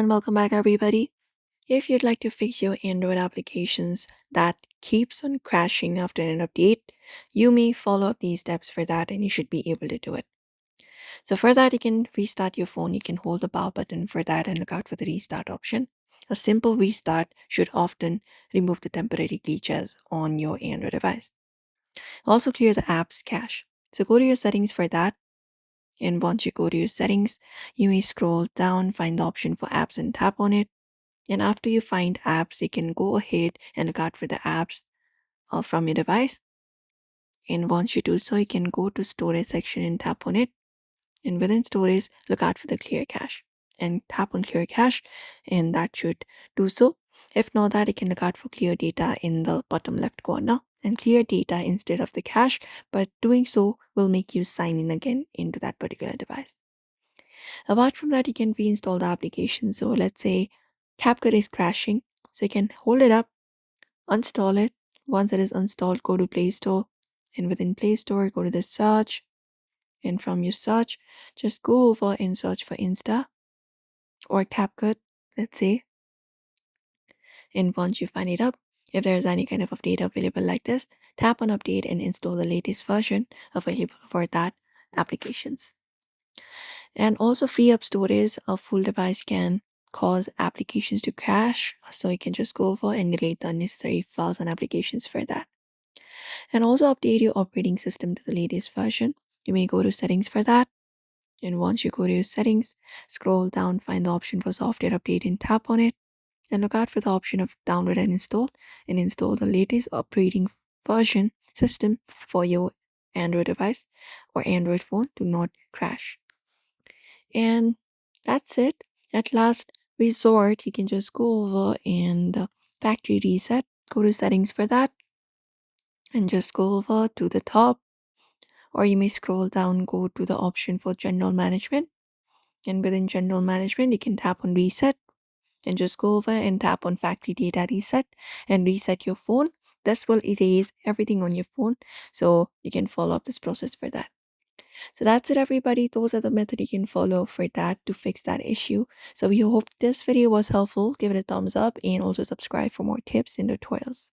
and welcome back everybody. If you'd like to fix your Android applications that keeps on crashing after an update, you may follow up these steps for that and you should be able to do it. So for that you can restart your phone, you can hold the power button for that and look out for the restart option. A simple restart should often remove the temporary glitches on your Android device. Also clear the app's cache. So go to your settings for that. And once you go to your settings, you may scroll down, find the option for apps and tap on it. And after you find apps, you can go ahead and look out for the apps from your device. And once you do so, you can go to storage section and tap on it. And within storage, look out for the clear cache and tap on clear cache, and that should do so. If not that, you can look out for clear data in the bottom left corner and clear data instead of the cache, but doing so will make you sign in again into that particular device. Apart from that, you can reinstall the application. So let's say CapCut is crashing. So you can hold it up, install it. Once it is installed, go to Play Store. And within Play Store, go to the search. And from your search, just go over and search for Insta or CapCut, let's say. And once you find it up, if there is any kind of update available like this, tap on update and install the latest version available for that applications. And also free up storage. A full device can cause applications to crash, so you can just go over and delete the unnecessary files and applications for that. And also update your operating system to the latest version. You may go to settings for that. And once you go to your settings, scroll down, find the option for software update and tap on it. And look out for the option of download and install the latest operating version system for your Android device or Android phone to not crash. And that's it. At last resort, you can just go over and factory reset, go to settings for that, and just go over to the top. Or you may scroll down, go to the option for general management. And within general management, you can tap on reset and just go over and tap on factory data reset and reset your phone. This will erase everything on your phone. So you can follow up this process for that. So that's it, everybody. Those are the methods you can follow for that to fix that issue. So we hope this video was helpful. Give it a thumbs up and also subscribe for more tips and tutorials.